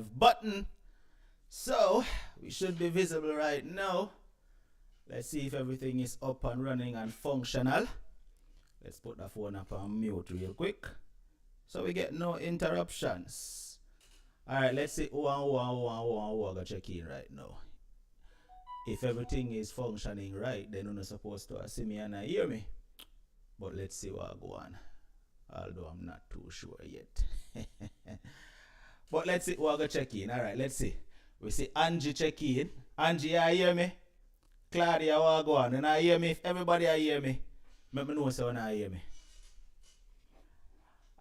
live button. So we should be visible right now. Let's see if everything is up and running and functional. Let's put the phone up on mute real quick so we get no interruptions. Alright, let's see who are gonna check in right now. If everything is functioning right, then you're not supposed to see me and hear me. But let's see what go on. Although I'm not too sure yet. But let's see who are gonna check in. Alright, let's see. We see Angie check in. Angie, you hear me? Claudia, what go on? And I hear me? If everybody hear me, let me know so when I hear me.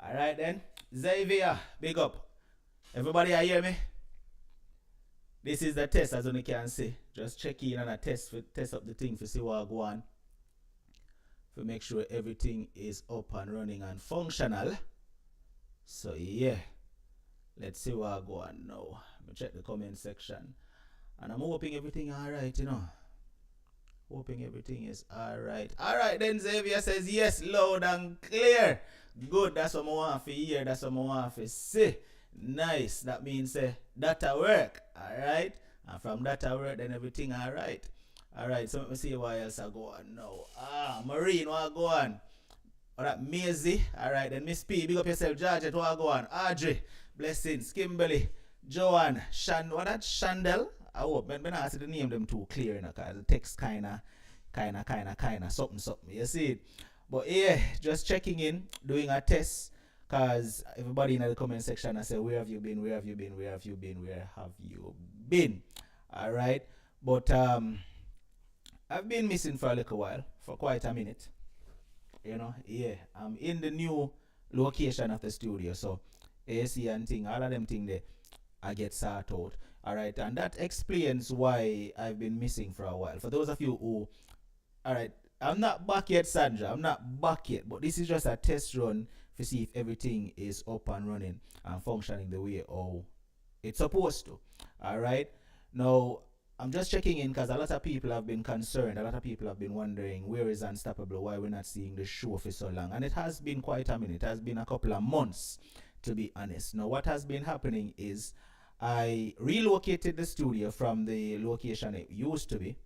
Alright then. Xavier, big up. Everybody hear me? This is the test, as you can see. Just check in and a test up the thing to see what go on. To make sure everything is up and running and functional. So yeah. Let's see what go on now. Let me check the comment section. And I'm hoping everything alright, you know. Hoping everything is alright. Alright then, Xavier says yes, loud and clear. Good, that's what I want to hear. That's what I want to see. Nice. That means data work. Alright. And from data work, then everything alright. Alright, so let me see what else I go on now. Marine, what go on? Alright, Maisie. Alright, then Miss P, big up yourself. Georgette, what go on? Audrey, Blessings, Kimberly, Joanne, what that? Shandel. I hope when I see the name them too clear, you know, cause the text kinda something. You see it? But yeah, just checking in, doing a test. Cause everybody in the comment section I say, where have you been? Where have you been? Where have you been? Where have you been? Alright. But I've been missing for a little while, for quite a minute. You know, yeah. I'm in the new location of the studio. So AC and thing, all of them thing there, I get sorted out. Alright, and that explains why I've been missing for a while. For those of you who, alright, I'm not back yet, Sandra. I'm not back yet, but this is just a test run to see if everything is up and running and functioning the way how it's supposed to. Alright, now I'm just checking in because a lot of people have been concerned. A lot of people have been wondering where is Unstoppable, why we're not seeing the show for so long. And it has been quite a minute. It has been a couple of months, to be honest. Now, what has been happening is I relocated the studio from the location it used to be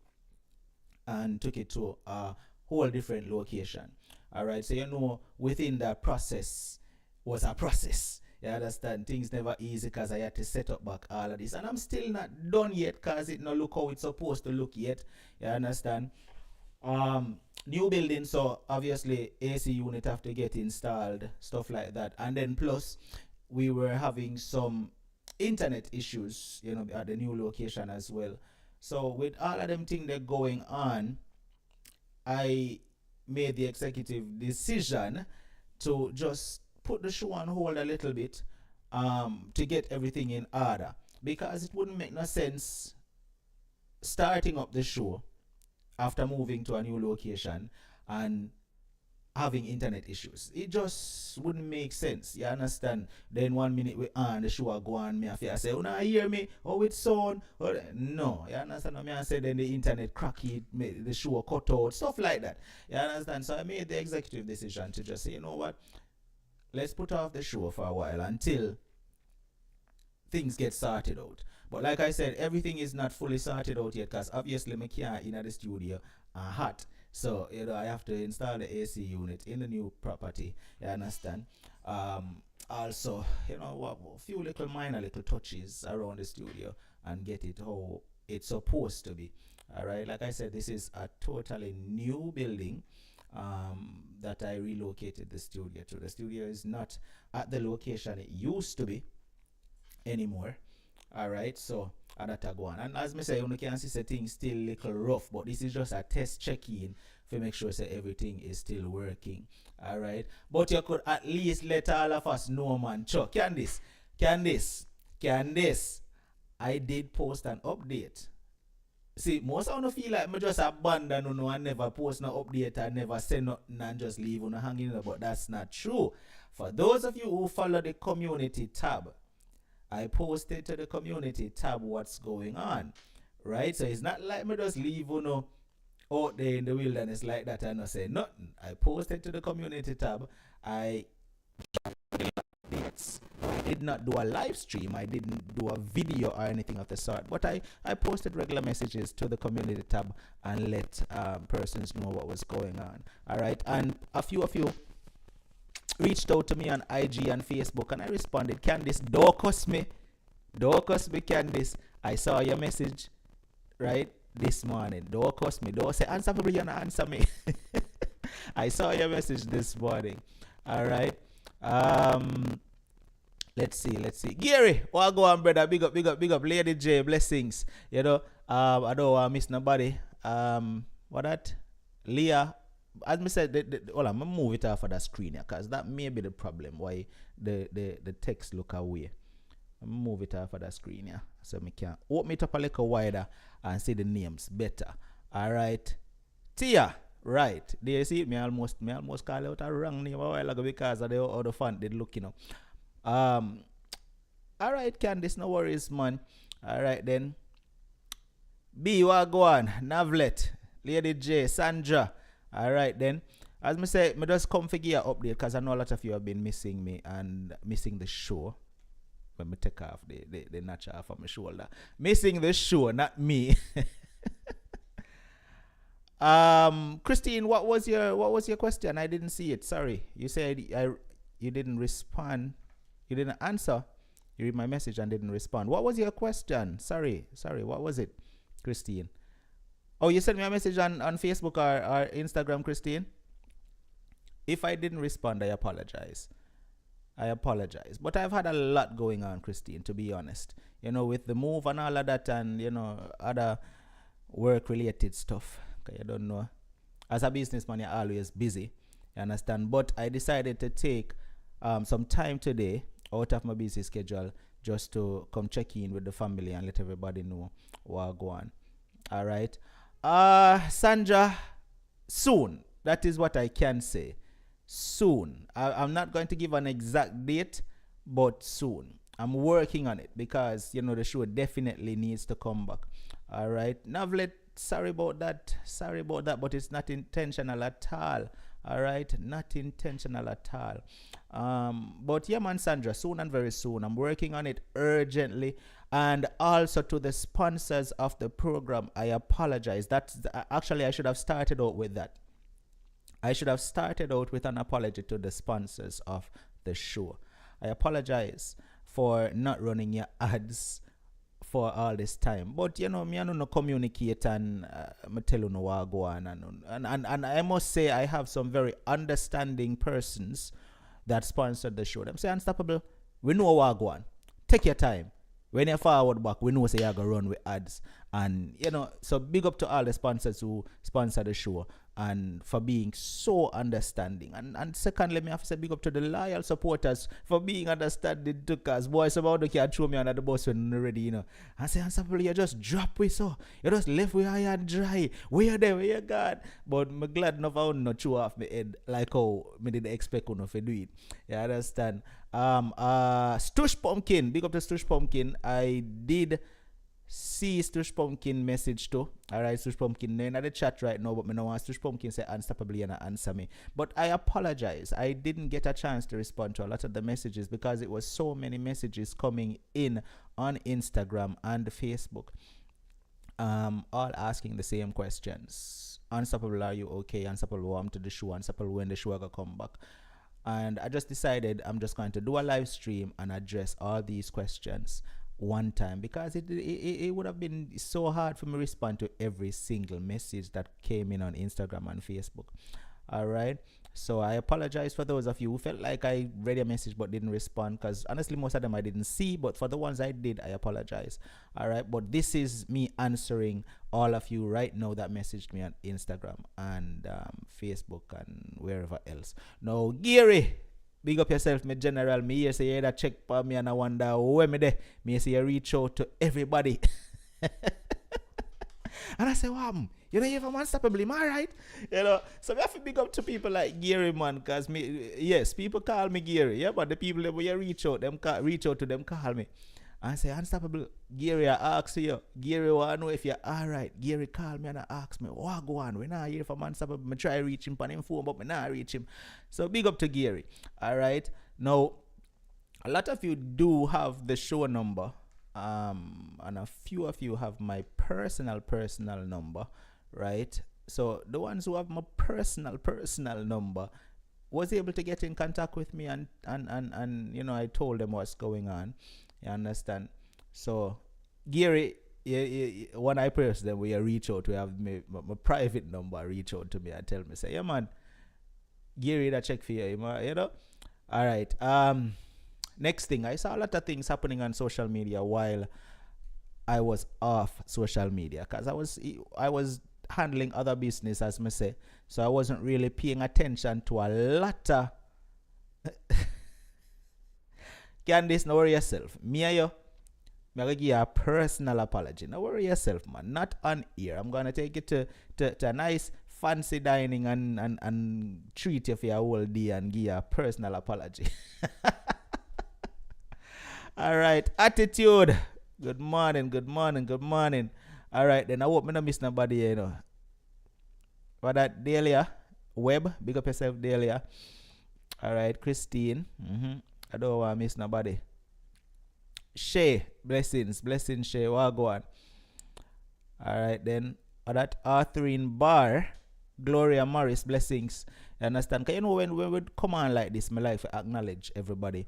and took it to a whole different location. Alright, so you know, within that process was a process. You understand? Things never easy because I had to set up back all of this. And I'm still not done yet because it not look how it's supposed to look yet. You understand? New building, so obviously AC unit have to get installed, stuff like that. And then plus, we were having some internet issues, you know, at the new location as well. So with all of them things that going on, I made the executive decision to just put the show on hold a little bit to get everything in order, because it wouldn't make no sense starting up the show after moving to a new location and having internet issues. It just wouldn't make sense. You understand? Then 1 minute we on the show go on, me I say, oh, now hear me? Oh, it's sound? Or, no, you understand what I say? Then the internet cracky, the show cut out, stuff like that. You understand? So I made the executive decision to just say, you know what? Let's put off the show for a while until things get sorted out. But like I said, everything is not fully sorted out yet because obviously I can't in the studio hot. So, you know, I have to install the AC unit in the new property. You understand? Also, you know, a few little minor little touches around the studio and get it how it's supposed to be. Alright, like I said, this is a totally new building that I relocated the studio to. The studio is not at the location it used to be anymore. Alright, so that go on. And as I say, you can see things still little rough, but this is just a test check-in to make sure that everything is still working. Alright, but you could at least let all of us know, man. Chuck, can this? I did post an update. See, most of them feel like me just abandon and never post no update and never say nothing and just leave on hanging there, but that's not true. For those of you who follow the community tab, I posted to the community tab what's going on, right? So it's not like me just leave out there in the wilderness like that and not say nothing. I posted to the community tab. I did not do a live stream. I didn't do a video or anything of the sort. But I posted regular messages to the community tab and let persons know what was going on. All right. And a few of you reached out to me on IG and Facebook, and I responded. Candice, don't cuss me. Don't cuss me, Candice. I saw your message, right, this morning. Don't cuss me. Don't say, answer me, you're not answer me. I saw your message this morning. All right. Let's see. Gary, what go on, brother? Big up. Lady J, blessings. You know, I don't want to miss nobody. What that? Leah, as I said, hold on, I'm gonna move it off of that screen here, because that may be the problem why the text look away. I'm gonna move it off of that screen here, so I can open it up a little wider and see the names better. All right. Tia. Right, there you see it. Me almost call out a wrong name a while ago because of how the font did look, you know. All right, Candice, no worries, man. All right then. B, what go on? Navlet, Lady J, Sandra. All right then. As me say, me just come figure update because I know a lot of you have been missing me and missing the show. When me take off the notch off of my shoulder, missing the show, not me. Christine, what was your question? I didn't see it. Sorry. You said you didn't respond. You didn't answer. You read my message and didn't respond. What was your question? Sorry. What was it, Christine? Oh, you sent me a message on Facebook or Instagram, Christine. If I didn't respond, I apologize. But I've had a lot going on, Christine, to be honest. You know, with the move and all of that, and you know, other work-related stuff. Okay, I don't know. As a businessman, you're always busy. You understand? But I decided to take some time today out of my busy schedule just to come check in with the family and let everybody know what go on. All right. Sandra, soon. That is what I can say. Soon. I'm not going to give an exact date, but soon. I'm working on it because, you know, the show definitely needs to come back. All right. Navlet, sorry about that, but it's not intentional at all. All right, not intentional at all. But yeah, man, Sandra, soon and very soon. I'm working on it urgently. And also to the sponsors of the program, I apologize. Actually, I should have started out with that. I should have started out with an apology to the sponsors of the show. I apologize for not running your ads for all this time, but you know, me I don't communicate and me tell you no what go on, and I must say I have some very understanding persons that sponsored the show. Them say, Unstoppable, we know what go on. Take your time. When you forward back, we know say you're gonna run with ads, and you know, so big up to all the sponsors who sponsor the show and for being so understanding. And secondly, me have to say big up to the loyal supporters for being understanding too, cause boys about the can't throw me under the bus when they're ready, you know. And say, Unstoppable, you just drop with so you just left with high and dry. Where there, where you got? But me glad enough I not chew off my head like how me didn't expect enough to do it. You understand? Stush Pumpkin, big up to Stush Pumpkin. I did see Stush Pumpkin message too. Alright, Stush Pumpkin, they're in the chat right now, but me no want Stush Pumpkin say Unstoppably and answer me. But I apologize. I didn't get a chance to respond to a lot of the messages because it was so many messages coming in on Instagram and Facebook. All asking the same questions. Unstoppable, are you okay? Unstoppable, warm to the show. Unstoppable, when the show are gonna come back. And I just decided I'm just going to do a live stream and address all these questions one time, because it would have been so hard for me to respond to every single message that came in on Instagram and Facebook. All right. So I apologize for those of you who felt like I read a message but didn't respond, because honestly most of them I didn't see, but for the ones I did, I apologize. All right, but this is me answering all of you right now that messaged me on Instagram and Facebook and wherever else. Now, Gary, big up yourself, my general. Me here say you that check for me and I wonder where me there. Me say you reach out to everybody. And I say, wow, you know, you have a Unstoppable, am I right? You know, so we have to big up to people like Gary, man, because me, yes, people call me Gary, yeah, but the people that when you reach out to them, call me. And say, Unstoppable, Gary, I ask you, Gary, want to know if you're all right. Gary call me and I ask me, what go on? We're not here for Unstoppable. I try to reach him on him phone, but I not reach him. So big up to Gary, all right? Now, a lot of you do have the show number, and a few of you have my personal number, right? So the ones who have my personal number was able to get in contact with me, and you know, I told them what's going on. You understand? So Gary, when I press them, we reach out. We have my private number. Reach out to me and tell me, say, yeah man, Gary, that check for you, you know. All right. Next thing, I saw a lot of things happening on social media while I was off social media, because I was handling other business, as me say, so I wasn't really paying attention to a lot of Candice, no worry yourself. Me and you, I'm gonna give you a personal apology. No worry yourself, man. Not on here. I'm gonna take you to a nice fancy dining and treat you for your whole day and give you a personal apology. All right, attitude. Good morning. All right, then I hope me not miss nobody here, you know. What that Delia Web, big up yourself, Delia. All right, Christine. I don't want to miss nobody. Shay, blessings, Shay. What go on? All right, then that Arthurine Bar, Gloria Morris, blessings. You understand? Because you know, when we come on like this, my life acknowledge everybody,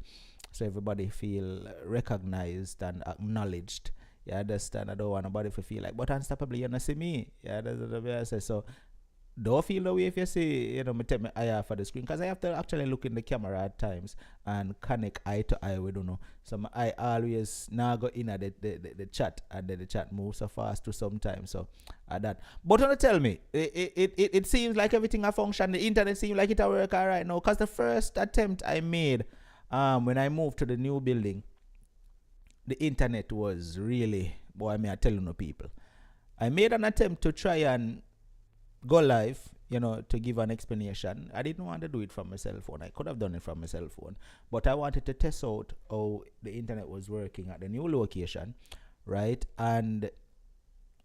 so everybody feel recognized and acknowledged. You understand? I don't want nobody to feel like, but unstoppably, you don't see me. Yeah, that's what I say. So don't feel the way if you see, you know, me take my eye off of the screen, because I have to actually look in the camera at times and connect eye to eye. We don't know. So my eye always now go in at the chat, and then the chat moves so fast to sometimes. So at that. But don't tell me, it seems like everything I function. The internet seems like it work all right now. Because the first attempt I made when I moved to the new building, the internet was really, boy, I tell you no people. I made an attempt to try and go live, you know, to give an explanation. I didn't want to do it from my cell phone. I could have done it from my cell phone, but I wanted to test out how the internet was working at the new location, right? And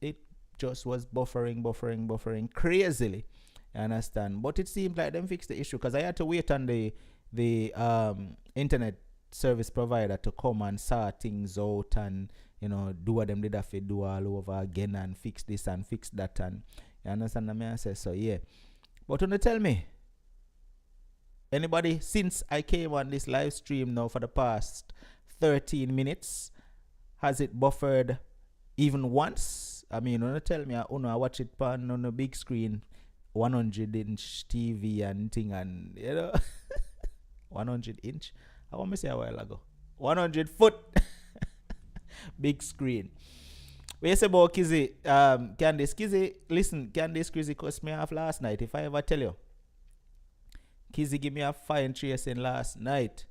it just was buffering crazily. You understand? But it seemed like them fixed the issue, because I had to wait on the internet service provider to come and sort things out, and you know, do what them did have to do all over again, and fix this and fix that, and you understand what I say? So yeah. But when you tell me, anybody since I came on this live stream now for the past 13 minutes, has it buffered even once? I mean, when you tell me, I watch it on a big screen, 100-inch TV and thing, and you know, 100-inch. I want to say a while ago, 100-foot big screen. We say about Kizzy, Candice, Kizzy, listen, Candice, Kizzy cost me off last night. If I ever tell you, Kizzy give me a fine tracing last night.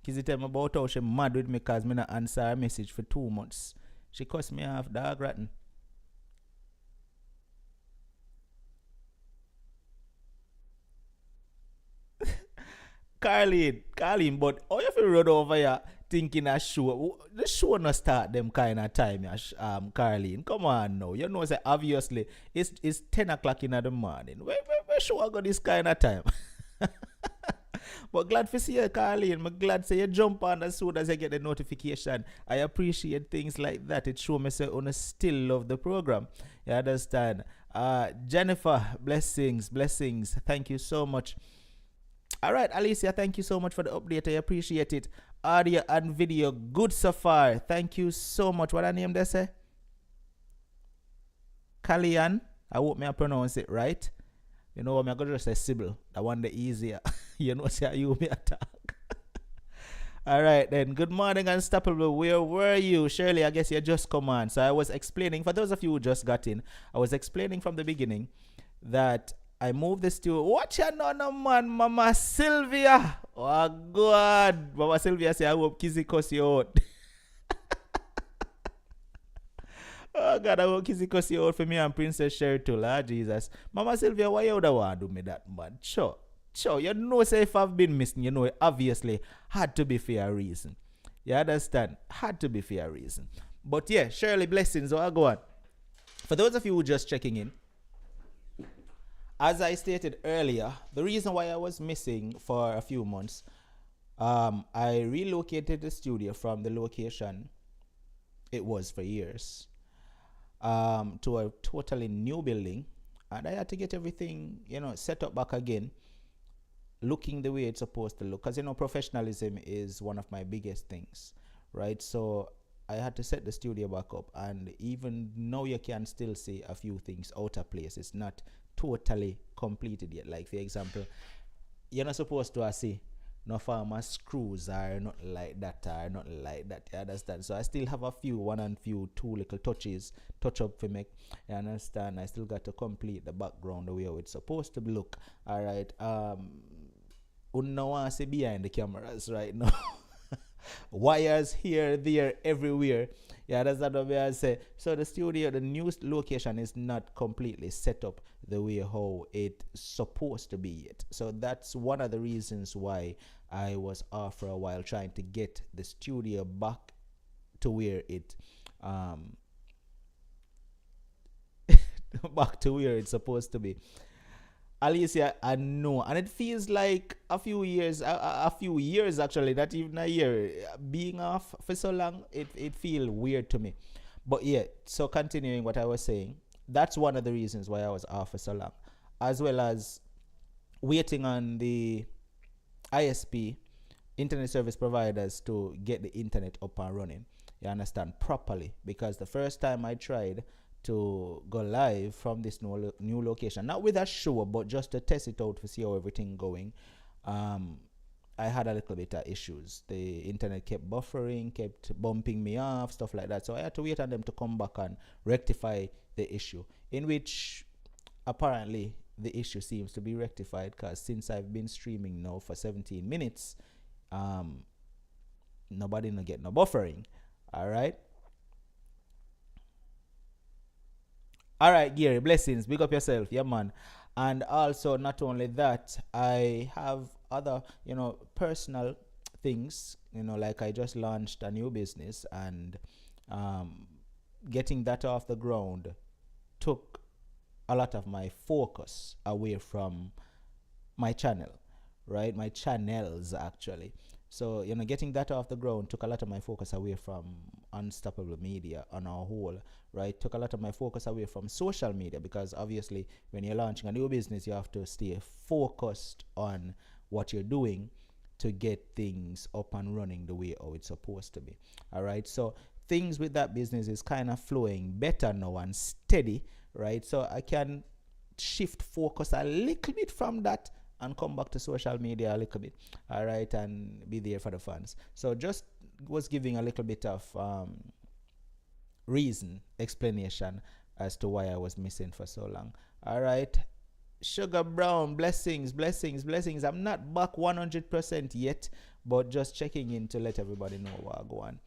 Kizzy tell me about how she mad with me because me not answer her message for 2 months. She cost me off, dog rotten. Carlene, but how you feel run over here thinking a show? The show not start them kind of time, Carlene. Come on now. You know, say obviously it's 10 o'clock in the morning. Where show I got this kind of time? But glad to see you, Carlene. I'm glad to say you jump on as soon as I get the notification. I appreciate things like that. It shows me say on still love the program. You understand? Jennifer, blessings. Thank you so much. All right, Alicia, thank you so much for the update. I appreciate it. Audio and video, good so far. Thank you so much. What I name they say? Kalian. I hope I pronounce it right. You know what, I'm going to just say Sybil. That one the easier. You know, say you me attack. All right, then. Good morning, Unstoppable. Where were you? Shirley, I guess you just come on. So I was explaining, for those of you who just got in, I was explaining from the beginning that I moved the studio. Watch your no man, Mama Sylvia. Oh God. Mama Sylvia say, I hope Kizzy cuss you out. Oh God, I hope Kizzy cuss you out for me and Princess Sherry too. Lord Jesus. Mama Sylvia, why you would want to do me that, man? Sure. You know, say if I've been missing, you know, it obviously had to be for a reason. You understand? Had to be for a reason. But yeah, Shirley, blessings. So I'll go on. For those of you who are just checking in, as I stated earlier, the reason why I was missing for a few months I relocated the studio from the location it was for years, to a totally new building, and I had to get everything, set up back again, looking the way it's supposed to look. Because professionalism is one of my biggest things, right? So I had to set the studio back up, and even now you can still see a few things out of place. It's not totally completed yet. Like for example, you're not supposed to see no farmer screws or nothing like that or nothing like that. You understand? So I still have a few one and few two little touch up for make. You understand? I still got to complete the background the way it's supposed to look. Alright. Unno see behind the cameras right now. Wires here, there, everywhere. Yeah, that's what I say. So the studio, the new location is not completely set up the way how it's supposed to be yet. So that's one of the reasons why I was off for a while trying to get the studio back to where it back to where it's supposed to be. Alicia, I know, and it feels like a few years, a few years actually, not even a year. Being off for so long, it feels weird to me. But yeah, so continuing what I was saying, that's one of the reasons why I was off for so long, as well as waiting on the ISP, internet service providers, to get the internet up and running. You understand, properly, because the first time I tried to go live from this new location, not with a show, but just to test it out to see how everything going, I had a little bit of issues. The internet kept buffering, kept bumping me off, stuff like that. So I had to wait on them to come back and rectify the issue, in which apparently the issue seems to be rectified, because since I've been streaming now for 17 minutes, nobody no get no buffering. All right. All right, Gary, blessings. Big up yourself. Yeah, man. And also, not only that, I have other, personal things, like I just launched a new business, and getting that off the ground took a lot of my focus away from my channel, right? My channels, actually. So, getting that off the ground took a lot of my focus away from Unstoppable Media on our whole, right? Took a lot of my focus away from social media, because obviously when you're launching a new business, you have to stay focused on what you're doing to get things up and running the way how it's supposed to be. All right. So things with that business is kind of flowing better now and steady, right? So I can shift focus a little bit from that and come back to social media a little bit, all right, and be there for the fans. So just was giving a little bit of explanation as to why I was missing for so long. All right, Sugar Brown, blessings, blessings, blessings. I'm not back 100% yet, but just checking in to let everybody know what I go on.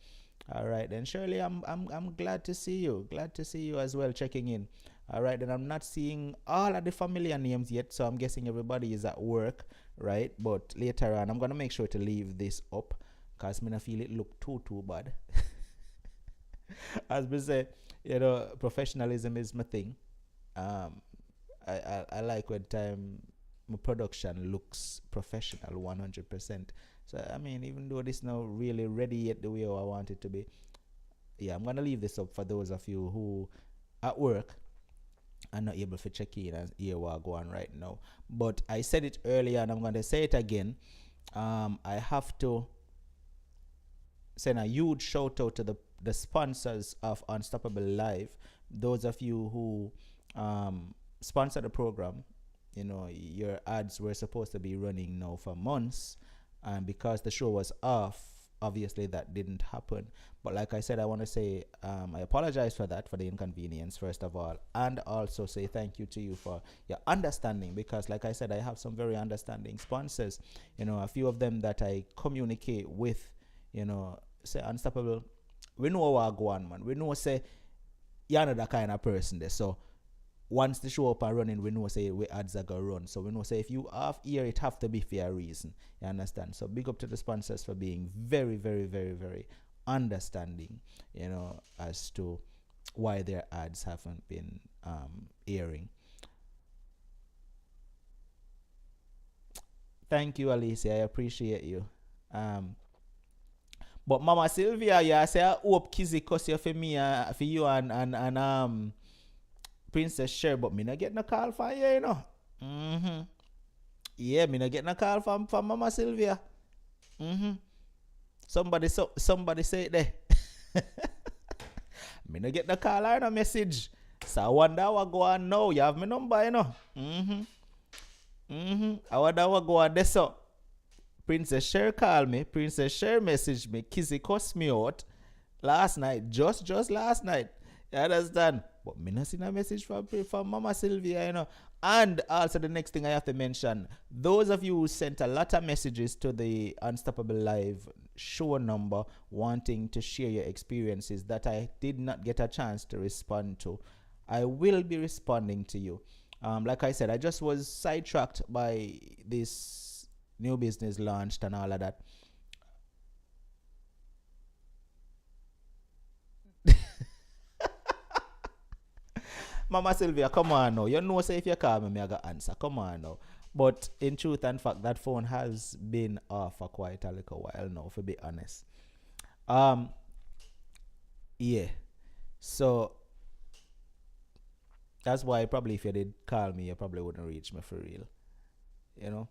All right, then Shirley, I'm glad to see you. Glad to see you as well, checking in. All right, then I'm not seeing all of the familiar names yet, so I'm guessing everybody is at work, right? But later on, I'm gonna make sure to leave this up, cause me not feel it look too bad. As we say, professionalism is my thing. I like when time my production looks professional 100%. So I mean, even though this not really ready yet the way I want it to be, yeah, I'm gonna leave this up for those of you who at work are not able to check in and hear what I go on right now. But I said it earlier and I'm gonna say it again. I have to send a huge shout out to the sponsors of Unstoppable Live. Those of you who sponsor the program, your ads were supposed to be running now for months, and because the show was off, obviously that didn't happen. But like I said, I want to say I apologize for that, for the inconvenience, first of all, and also say thank you to you for your understanding, because like I said, I have some very understanding sponsors, a few of them that I communicate with, say Unstoppable, we know what go on, man. We know, say, you're not that kind of person there. So once the show up and running, we know, say, we ads are going to run. So we know, say, if you have here, it have to be for a reason. You understand? So big up to the sponsors for being very, very, very, very understanding, as to why their ads haven't been airing. Thank you, Alicia. I appreciate you. Um, but Mama Sylvia, yeah, I say I hope Kizzy cuss you for me, for you and Princess Sher, but me not get no call from you, you know. Mm-hmm. Yeah, me not get no call from Mama Sylvia. Mm-hmm. Somebody say it there. Me no get no call or no message. So I wonder what go on now. You have my number, you know. Mm-hmm. Mm-hmm. I wonder what go on there, so. Princess Sher call me. Princess Sher message me. Kizzy cuss me out last night. Just last night. You understand? But me not seen a message from Mama Sylvia, you know. And also the next thing I have to mention, those of you who sent a lot of messages to the Unstoppable Live show number wanting to share your experiences that I did not get a chance to respond to, I will be responding to you. Like I said, I just was sidetracked by this new business launched and all of that. Mama Sylvia, come on now. You know, say if you call me, I got answer. Come on now. But in truth and fact, that phone has been off for quite a little while now, to be honest. Um, yeah. So that's why probably if you did call me, you probably wouldn't reach me for real. You know.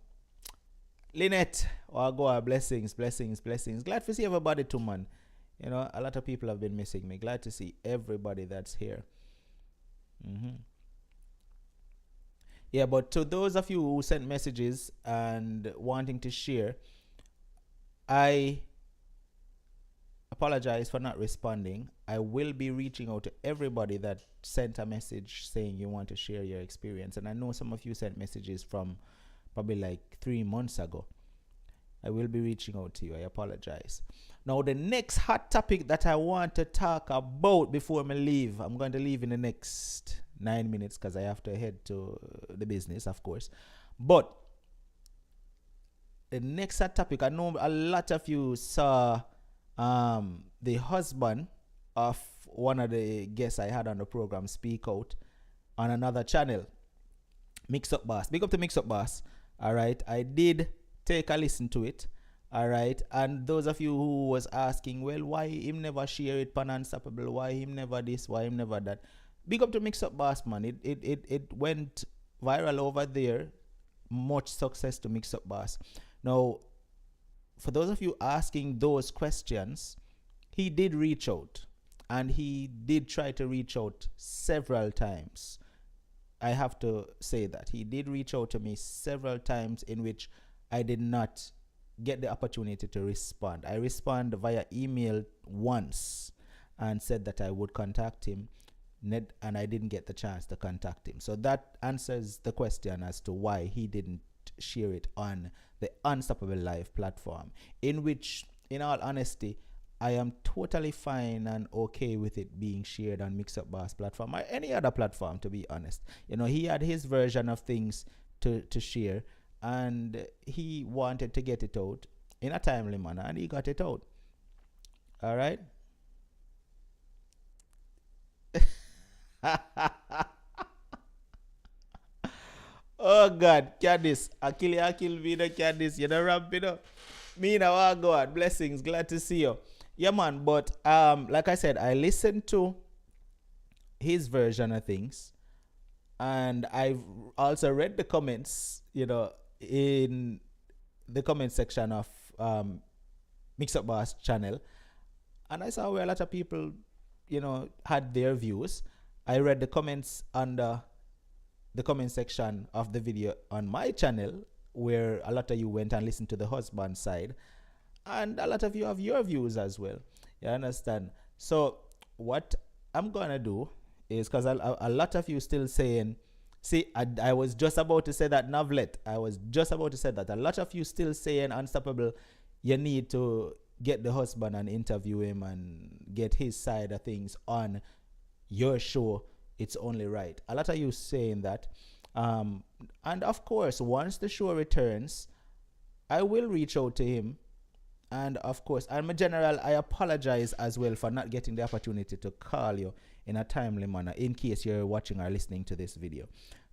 Lynette, oh God, blessings. Glad to see everybody too, man. You know, a lot of people have been missing me. Glad to see everybody that's here. Mm-hmm. Yeah, but to those of you who sent messages and wanting to share, I apologize for not responding. I will be reaching out to everybody that sent a message saying you want to share your experience. And I know some of you sent messages from probably like 3 months ago. I will be reaching out to you. I apologize. Now, the next hot topic that I want to talk about before I leave, I'm going to leave in the next 9 minutes because I have to head to the business, of course. But the next hot topic, I know a lot of you saw the husband of one of the guests I had on the program speak out on another channel, Mix Up Boss. Big up to Mix Up Boss. All right, I did take a listen to it. All right, and those of you who was asking, well, why him never share it pan Unstoppable? Why him never this? Why him never that? Big up to Mix Up Boss, man. It went viral over there. Much success to Mix Up Boss. Now, for those of you asking those questions, he did reach out, and he did try to reach out several times. I have to say that he did reach out to me several times in which I did not get the opportunity to respond. I responded via email once and said that I would contact him, and I didn't get the chance to contact him. So that answers the question as to why he didn't share it on the Unstoppable Live platform, in which, in all honesty, I am totally fine and okay with it being shared on Mix Up Boss platform or any other platform, to be honest. You know, he had his version of things to share, and he wanted to get it out in a timely manner, and he got it out. All right. Oh God, Candice, Akil Vida, Candice, you know, ramp it up. Me now, oh God, blessings, glad to see you. Yeah, man, but like I said, I listened to his version of things, and I've also read the comments, you know, in the comment section of Mix Up Boss channel, and I saw where a lot of people, you know, had their views. I read the comments under the comment section of the video on my channel, where a lot of you went and listened to the husband side, and a lot of you have your views as well. You understand? So what I'm gonna do is, because a lot of you still saying, see, I was just about to say that, Novlet, I was just about to say that a lot of you still saying, Unstoppable, you need to get the husband and interview him and get his side of things on your show. It's only right. A lot of you saying that, and of course, once the show returns, I will reach out to him. And of course, I'm a general, I apologize as well for not getting the opportunity to call you in a timely manner, in case you're watching or listening to this video.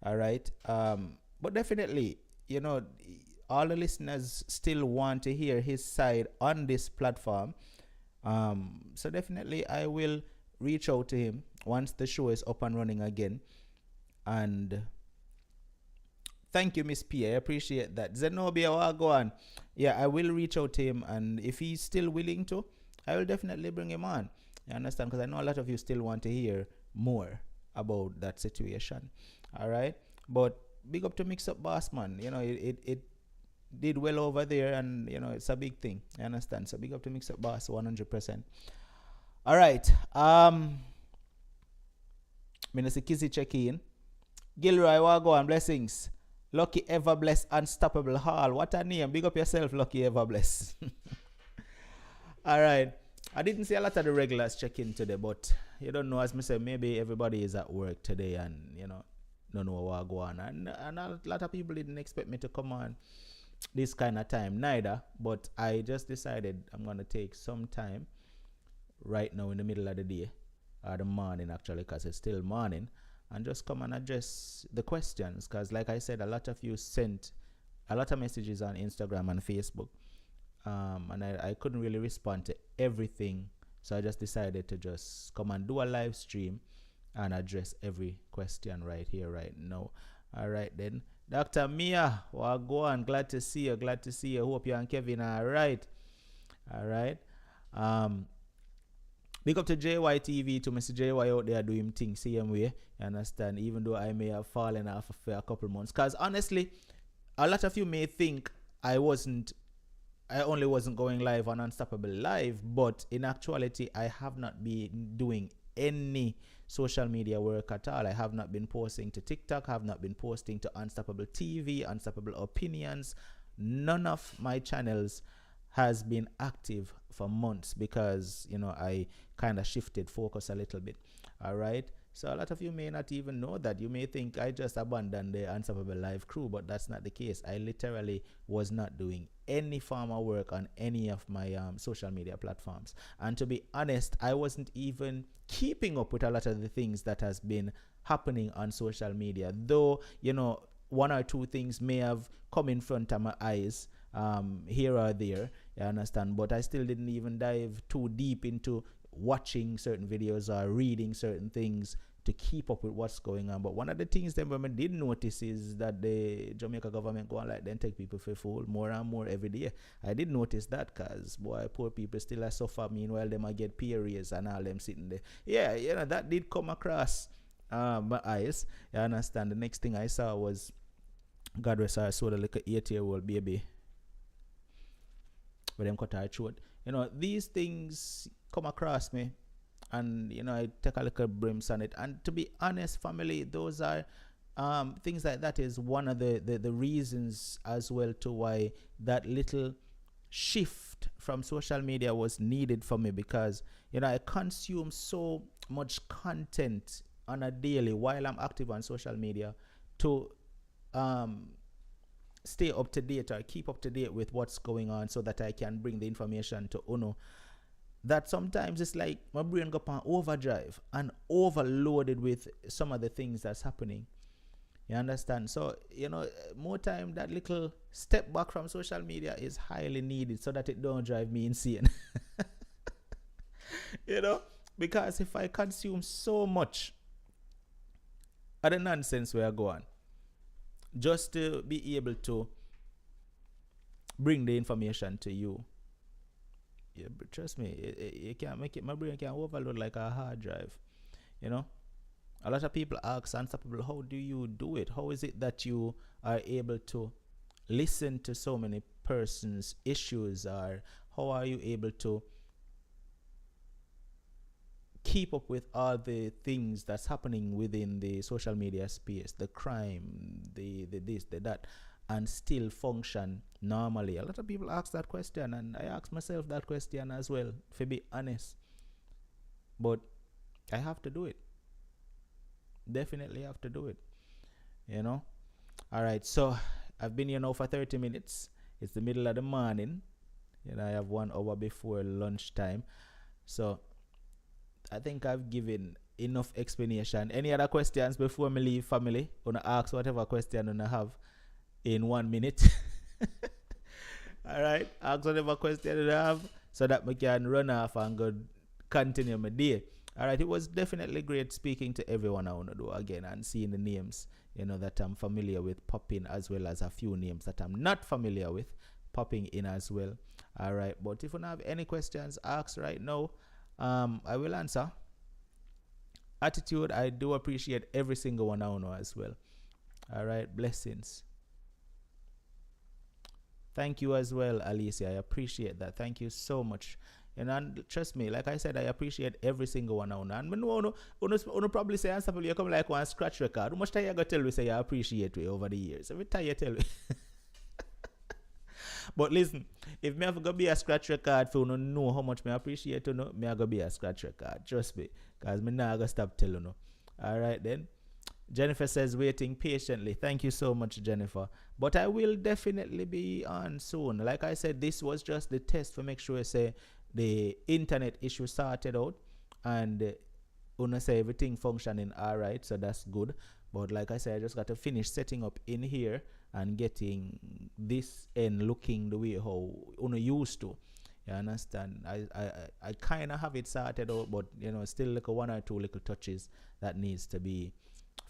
All right. But definitely, you know, all the listeners still want to hear his side on this platform. So definitely I will reach out to him once the show is up and running again. And thank you, Miss P. I appreciate that. Zenobia, what go on? Yeah, I will reach out to him, and if he's still willing to, I will definitely bring him on. You understand? Because I know a lot of you still want to hear more about that situation. All right, but big up to Mix Up Boss, man. You know, it did well over there, and you know it's a big thing. You understand? So big up to Mix Up Boss, 100%. All right. Minister Kizzy check in. Gilroy, what go on? Blessings. Lucky Ever Bless Unstoppable Hall. What a name. Big up yourself, Lucky Ever Bless. All right. I didn't see a lot of the regulars check in today, but you don't know, as I said, maybe everybody is at work today and, you know, don't know what go on. And a lot of people didn't expect me to come on this kind of time, neither. But I just decided I'm going to take some time right now in the middle of the day, or the morning actually, because it's still morning, and just come and address the questions. Because like I said, a lot of you sent a lot of messages on Instagram and Facebook. And I couldn't really respond to everything, so I just decided to just come and do a live stream and address every question right here, right now. All right then, Dr. Mia, well, go on. Glad to see you. Glad to see you. Hope you and Kevin are all right. All right. Big up to JYTV, to Mr. JY out there doing things same way. You understand? Even though I may have fallen off for a couple months, because honestly, a lot of you may think I only wasn't going live on Unstoppable Live, but in actuality, I have not been doing any social media work at all. I have not been posting to TikTok, have not been posting to Unstoppable TV, Unstoppable Opinions. None of my channels has been active for months because, you know, I kind of shifted focus a little bit. All right. So a lot of you may not even know that. You may think I just abandoned the Unstoppable Live crew, but that's not the case. I literally was not doing any form of work on any of my social media platforms. And to be honest, I wasn't even keeping up with a lot of the things that has been happening on social media. Though, you know, one or two things may have come in front of my eyes here or there, you understand? But I still didn't even dive too deep into watching certain videos or reading certain things to keep up with what's going on. But one of the things that I did notice is that the Jamaica government go on like then take people for fool more and more every day. I did notice that, because boy, poor people still are suffer, meanwhile them I get pay raise and all them sitting there. Yeah, you know, that did come across my eyes. You understand? The next thing I saw was, God rest her soul, a little 8-year-old baby with them cut her throat. You know, these things come across me, and you know, I take a little brims on it. And to be honest, family, those are things like that is one of the reasons as well to why that little shift from social media was needed for me, because you know, I consume so much content on a daily while I'm active on social media to stay up to date or keep up to date with what's going on, so that I can bring the information to Uno. That sometimes it's like my brain go on overdrive and overloaded with some of the things that's happening. You understand? So, you know, more time, that little step back from social media is highly needed, so that it don't drive me insane. You know, because if I consume so much of the nonsense where I go on, just to be able to bring the information to you, yeah, but trust me, you can't make it. My brain can overload like a hard drive. You know, a lot of people ask Unstoppable, how do you do it? How is it that you are able to listen to so many persons' issues, or how are you able to keep up with all the things that's happening within the social media space, the crime, the this, the that, and still function normally? A lot of people ask that question, and I ask myself that question as well, to be honest. But I have to do it. Definitely have to do it. You know? Alright, so I've been here now for 30 minutes. It's the middle of the morning. You know, I have 1 hour before lunchtime. So I think I've given enough explanation. Any other questions before me leave, family? Gonna ask whatever question I have in 1 minute. All right. Ask whatever question you have so that we can run off and go continue my day. All right. It was definitely great speaking to everyone I want to do again and seeing the names, that I'm familiar with popping, as well as a few names that I'm not familiar with popping in as well. All right. But if you don't have any questions, ask right now. I will answer. Attitude, I do appreciate every single one I know as well. All right. Blessings. Thank you as well, Alicia. I appreciate that. Thank you so much. And trust me, like I said, I appreciate every single one. And I know you probably say, you come like one scratch record. How much time you got to tell me say you appreciate me over the years? Every time you tell me. But listen, if me have to be a scratch record for you know how much me appreciate you, me have to be a scratch record. Trust me. Because me not going to stop telling you. All right then. Jennifer says waiting patiently. Thank you so much, Jennifer. But I will definitely be on soon. Like I said, this was just the test to make sure say the internet issue sorted out and say everything functioning all right. So that's good. But like I said, I just got to finish setting up in here and getting this end looking the way how used to. You understand? I kind of have it sorted out, but still like one or two little touches that needs to be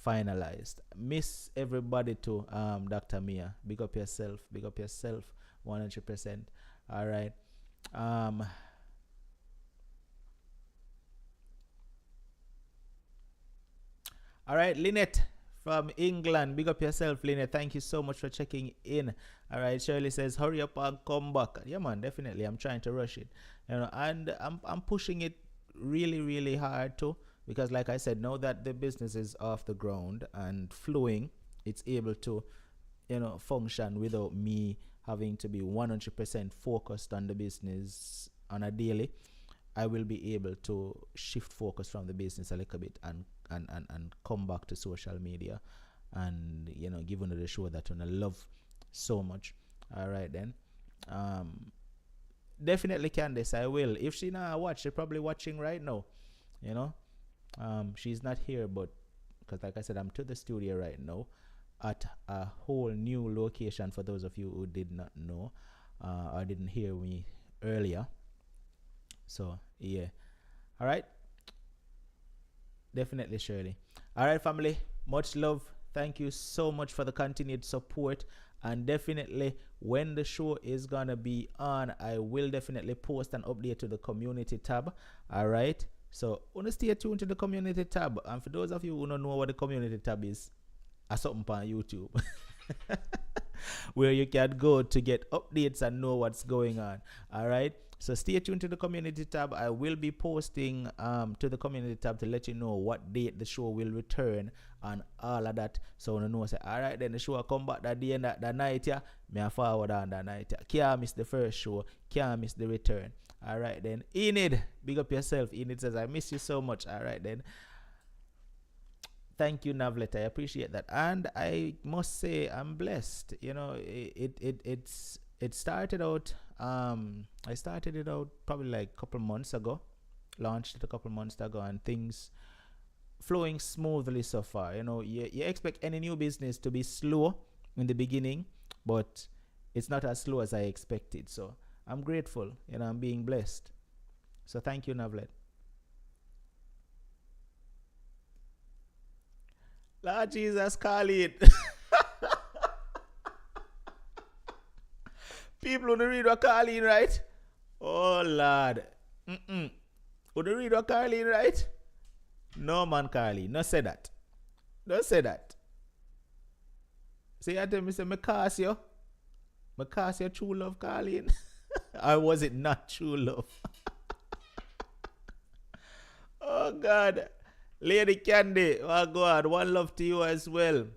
finalized. Miss everybody to Dr. Mia. Big up yourself. Big up yourself 100%. All right. All right, Lynette from England. Big up yourself, Lynette. Thank you so much for checking in. All right, Shirley says hurry up and come back. Yeah, man, definitely. I'm trying to rush it. And I'm pushing it really, really hard too. Because like I said, now that the business is off the ground and flowing, it's able to, function without me having to be 100% focused on the business on a daily. I will be able to shift focus from the business a little bit and come back to social media and, given the show that I love so much. All right, then. Definitely Candice, I will. If she not watch, she's probably watching right now, she's not here, but because like I said, I'm to the studio right now at a whole new location for those of you who did not know or didn't hear me earlier. So yeah. All right, definitely Shirley. All right, family, much love. Thank you so much for the continued support, and definitely when the show is gonna be on, I will definitely post an update to the community tab. All right, so wanna stay tuned to the community tab. And for those of you who don't know what the community tab is, I something on YouTube where you can go to get updates and know what's going on. All right, so stay tuned to the community tab. I will be posting to the community tab to let you know what date the show will return and all of that. So you know, say all right, then the show will come back that day and that night. Yeah, me a forward on that night. Can't miss the first show. Can't miss the return. All right then. Enid, big up yourself. Enid says I miss you so much. All right then. Thank you, Navlet. I appreciate that, and I must say I'm blessed. It started out. I started it out probably like a couple months ago. Launched it a couple months ago, and things flowing smoothly so far. You expect any new business to be slow in the beginning, but it's not as slow as I expected. So I'm grateful. I'm being blessed. So thank you, Navlet. Lord Jesus, call it. People who read what Carlene, right? Oh, Lord. Who read what Carlene, right? No, man, Carlene. No say that. Don't say that. Say, I tell me, say, me cast you true love, Carlene. Or was it not true love? Oh, God. Lady Candy, oh God, one love to you as well.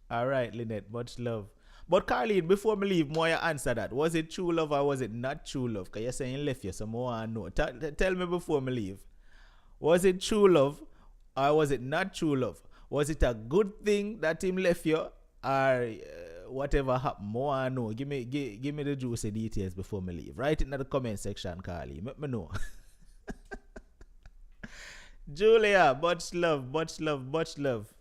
All right, Lynette, much love. But Carlene, before me leave, more you answer that. Was it true love or was it not true love? Because you're saying you left you, so more I know. Tell me before me leave. Was it true love or was it not true love? Was it a good thing that him left you or whatever happened? More I know. Give me the juicy details before me leave. Write it in the comment section, Carly. Let me know. Julia, much love, much love, much love.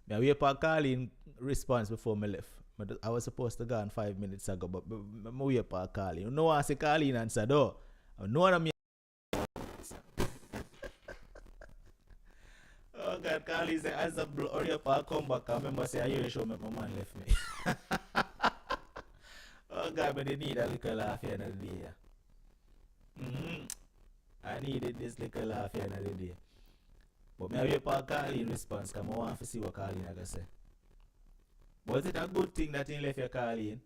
Now we are calling response before me left. I was supposed to go on 5 minutes ago, but I'm wait for Carlin. You know I say Carlin answer though. I know what I mean. Oh God, Carlin say as a hurry up and come back. I remember say I hear you show me my man left me. Oh God, but they need a little laugh here another day. I needed this little laugh here another day. But me wait for Carlin response because I want to see what Carlin I gonna say. Was it a good thing that he left your Carlin?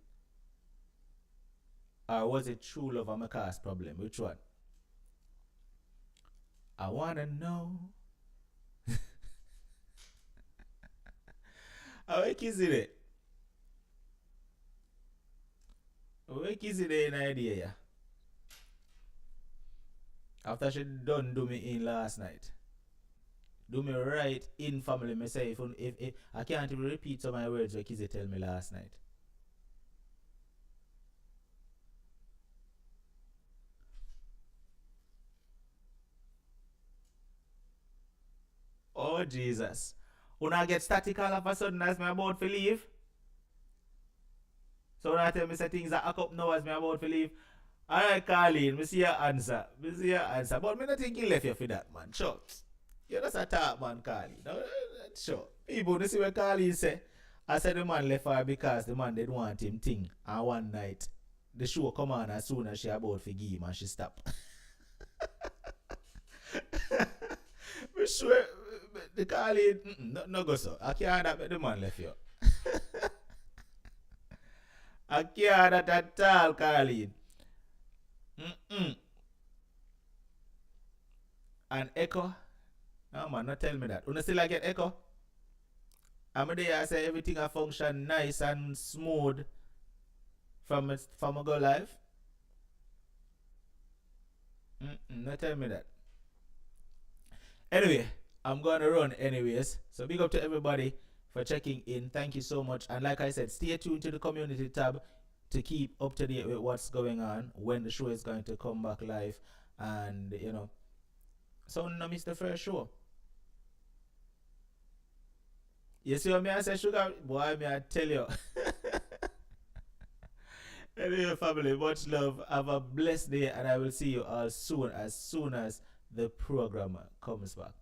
Or was it true love and my cast problem? Which one? I wanna know. How is it? How is it in idea? Yeah? After she done do me in last night. Do me right in family. Me say if I can't even repeat some of my words what Kizzy tell me last night. Oh Jesus. Una get static all of a sudden as me about to leave. So when I tell me say things that hack up now as me about to leave. Alright, Carlin, me see your answer. Me see your answer. But me not think he left you for that, man. Sure. You just a talk, man, Carlin. No, sure. People, you see what Carlin say. I said the man left her because the man didn't want him thing. And one night, the show come on as soon as she about to give him and she stop. Me sure the Carlin, no go so. I can't have the man left you. I can't at all, Carlin. And echo. No man, not tell me that. You still like get echo? I'm there I say everything I function nice and smooth from a go live. Not tell me that. Anyway, I'm gonna run anyways. So big up to everybody for checking in. Thank you so much. And like I said, stay tuned to the community tab to keep up to date with what's going on when the show is going to come back live. And you know, so no miss the first show. You see what me I say, sugar? Boy, me I tell you. Anyway, family, much love. Have a blessed day, and I will see you all soon as the program comes back.